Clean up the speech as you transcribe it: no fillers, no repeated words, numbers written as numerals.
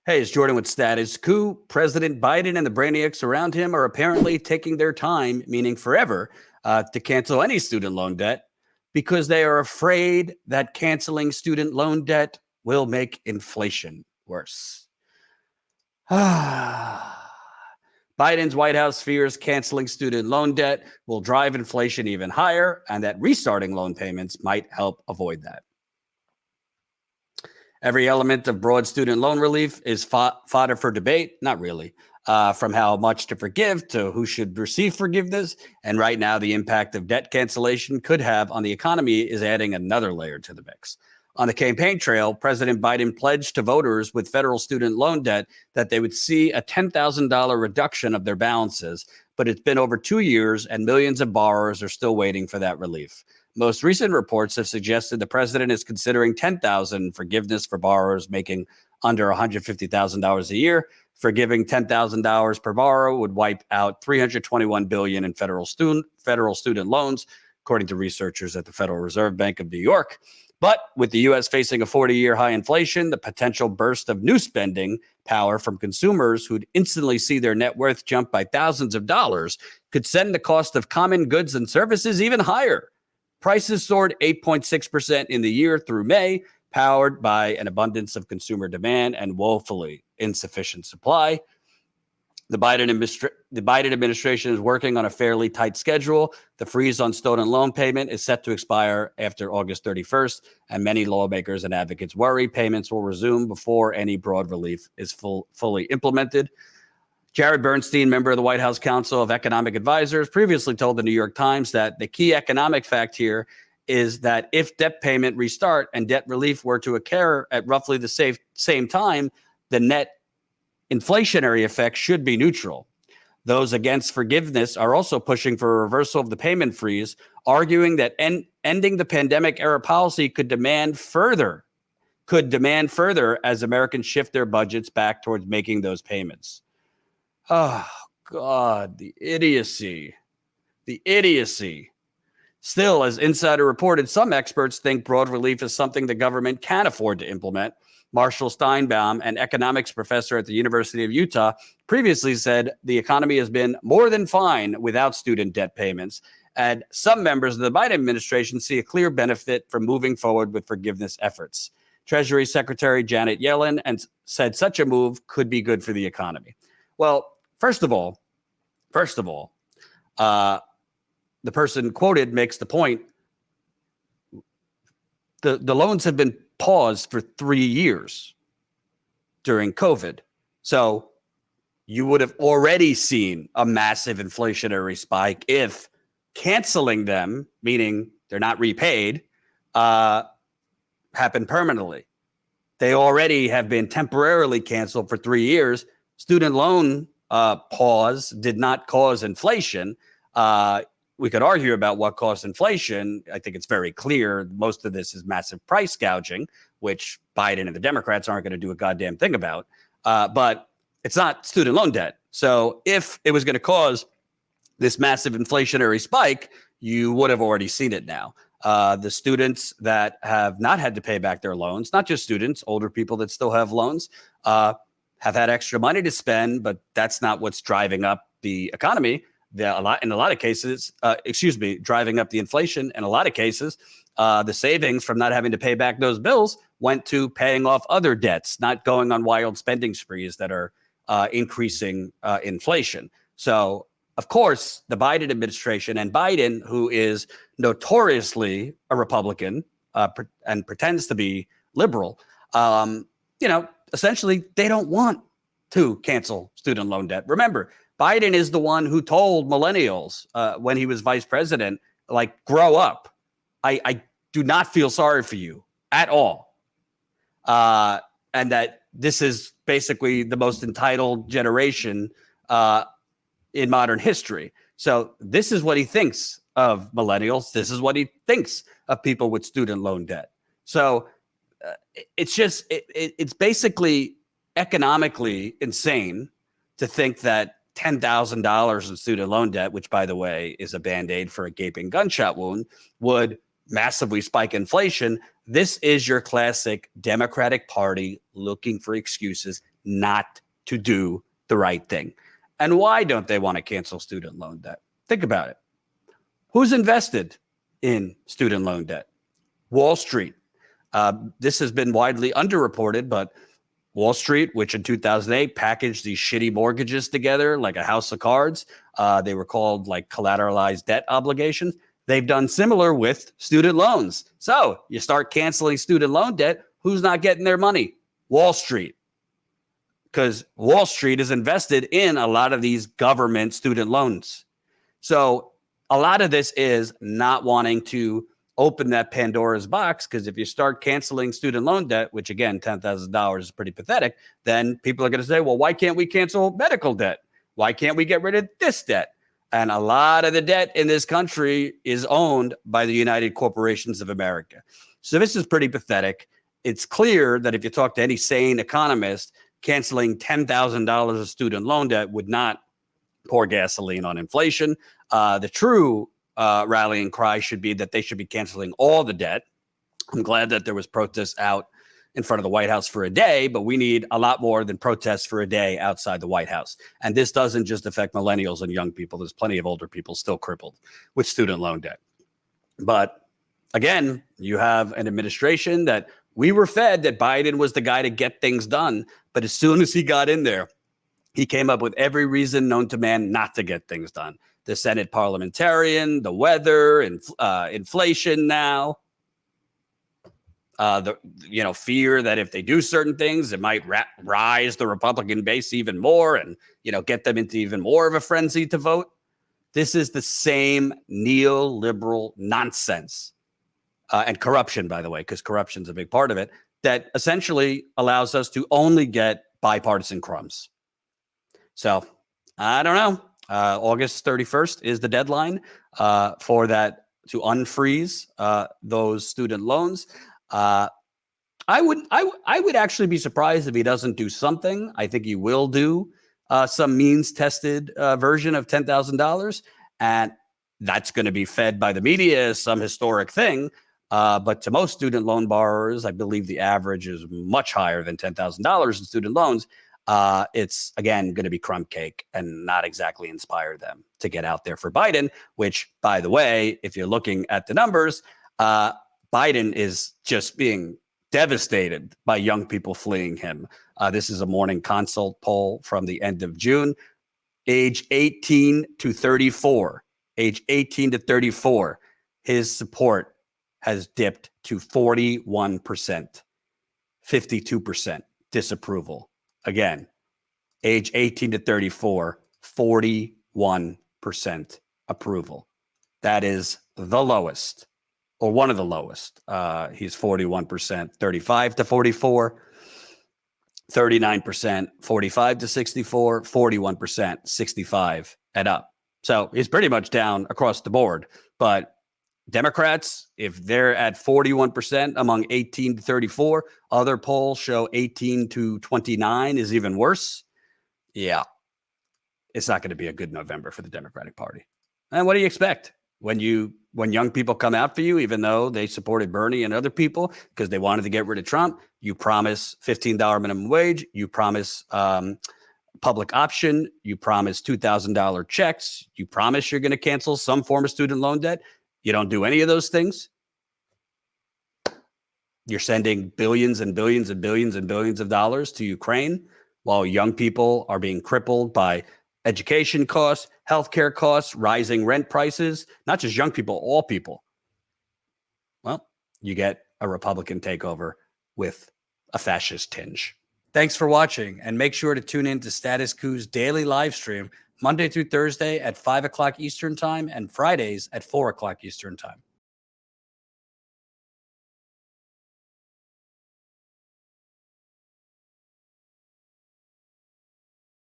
Hey, it's Jordan with Status Coup. President Biden and the brainiacs around him are apparently taking their time, meaning forever, to cancel any student loan debt because they are afraid that canceling student loan debt will make inflation worse. Biden's White House fears canceling student loan debt will drive inflation even higher and that restarting loan payments might help avoid that. Every element of broad student loan relief is fodder for debate. Not really. From how much to forgive to who should receive forgiveness. And right now, the impact of debt cancellation could have on the economy is adding another layer to the mix. On the campaign trail, President Biden pledged to voters with federal student loan debt that they would see a $10,000 reduction of their balances. But it's been over 2 years and millions of borrowers are still waiting for that relief. Most recent reports have suggested the president is considering $10,000 forgiveness for borrowers making under $150,000 a year. Forgiving $10,000 per borrower would wipe out $321 billion in federal student loans, according to researchers at the Federal Reserve Bank of New York. But with the U.S. facing a 40-year high inflation, the potential burst of new spending power from consumers who'd instantly see their net worth jump by thousands of dollars could send the cost of common goods and services even higher. Prices soared 8.6% in the year through May, powered by an abundance of consumer demand and woefully insufficient supply. The Biden administration is working on a fairly tight schedule. The freeze on student loan payment is set to expire after August 31st, and many lawmakers and advocates worry payments will resume before any broad relief is fully implemented. Jared Bernstein, member of the White House Council of Economic Advisors, previously told the New York Times that the key economic fact here is that if debt payment restart and debt relief were to occur at roughly the same time, the net inflationary effect should be neutral. Those against forgiveness are also pushing for a reversal of the payment freeze, arguing that ending the pandemic era policy could demand further as Americans shift their budgets back towards making those payments. Oh, God, the idiocy. The idiocy. Still, as Insider reported, some experts think broad relief is something the government can afford to implement. Marshall Steinbaum, an economics professor at the University of Utah, previously said the economy has been more than fine without student debt payments. And some members of the Biden administration see a clear benefit from moving forward with forgiveness efforts. Treasury Secretary Janet Yellen said such a move could be good for the economy. Well, First of all, the person quoted makes the point. The loans have been paused for 3 years during COVID. So you would have already seen a massive inflationary spike if canceling them, meaning they're not repaid, happened permanently. They already have been temporarily canceled for 3 years. Student loan pause did not cause inflation. We could argue about what caused inflation. I think it's very clear most of this is massive price gouging, which Biden and the Democrats aren't going to do a goddamn thing about. But it's not student loan debt. So if it was going to cause this massive inflationary spike, you would have already seen it now. The students that have not had to pay back their loans, not just students, older people that still have loans, have had extra money to spend, but that's not what's driving up the economy. In a lot of cases, driving up the inflation. In a lot of cases, the savings from not having to pay back those bills went to paying off other debts, not going on wild spending sprees that are increasing inflation. So, of course, the Biden administration and Biden, who is notoriously a Republican and pretends to be liberal, essentially, they don't want to cancel student loan debt. Remember, Biden is the one who told millennials when he was vice president, grow up. I do not feel sorry for you at all. And that this is basically the most entitled generation in modern history. So this is what he thinks of millennials. This is what he thinks of people with student loan debt. So it's basically economically insane to think that $10,000 in student loan debt, which, by the way, is a Band-Aid for a gaping gunshot wound, would massively spike inflation. This is your classic Democratic Party looking for excuses not to do the right thing. And why don't they want to cancel student loan debt? Think about it. Who's invested in student loan debt? Wall Street. This has been widely underreported, but Wall Street, which in 2008 packaged these shitty mortgages together like a house of cards, they were called like collateralized debt obligations. They've done similar with student loans. So you start canceling student loan debt. Who's not getting their money? Wall Street. Because Wall Street is invested in a lot of these government student loans. So a lot of this is not wanting to open that Pandora's box, because if you start canceling student loan debt, which again, $10,000 is pretty pathetic, then people are going to say, well, why can't we cancel medical debt? Why can't we get rid of this debt? And a lot of the debt in this country is owned by the United Corporations of America. So this is pretty pathetic. It's clear that if you talk to any sane economist, canceling $10,000 of student loan debt would not pour gasoline on inflation. The true rallying cry should be that they should be canceling all the debt. I'm glad that there was protests out in front of the White House for a day, but we need a lot more than protests for a day outside the White House. And this doesn't just affect millennials and young people. There's plenty of older people still crippled with student loan debt. But again, you have an administration that we were fed that Biden was the guy to get things done. But as soon as he got in there, he came up with every reason known to man not to get things done. The Senate parliamentarian, the weather, and inflation now. The fear that if they do certain things, it might rise the Republican base even more and get them into even more of a frenzy to vote. This is the same neoliberal nonsense and corruption, by the way, because corruption is a big part of it, that essentially allows us to only get bipartisan crumbs. So I don't know. August 31st is the deadline for that to unfreeze those student loans. I would actually be surprised if he doesn't do something. I think he will do some means-tested version of $10,000, and that's going to be fed by the media as some historic thing. But to most student loan borrowers, I believe the average is much higher than $10,000 in student loans. It's, again, going to be crumb cake and not exactly inspire them to get out there for Biden, which, by the way, if you're looking at the numbers, Biden is just being devastated by young people fleeing him. This is a Morning Consult poll from the end of June. Age 18 to 34, his support has dipped to 41%, 52% disapproval. Again, age 18 to 34, 41% approval. That is the lowest, or one of the lowest. He's 41%, 35 to 44, 39%, 45 to 64, 41%, 65 and up. So he's pretty much down across the board. But Democrats, if they're at 41% among 18 to 34, other polls show 18 to 29 is even worse. Yeah, it's not going to be a good November for the Democratic Party. And what do you expect when young people come out for you, even though they supported Bernie and other people because they wanted to get rid of Trump? You promise $15 minimum wage. You promise public option. You promise $2,000 checks. You promise you're going to cancel some form of student loan debt. You don't do any of those things. You're sending billions and billions and billions and billions of dollars to Ukraine while young people are being crippled by education costs, healthcare costs, rising rent prices, not just young people, all people. Well, you get a Republican takeover with a fascist tinge. Thanks for watching, and make sure to tune in to Status Coup's daily live stream Monday through Thursday at 5 o'clock Eastern Time and Fridays at 4 o'clock Eastern Time.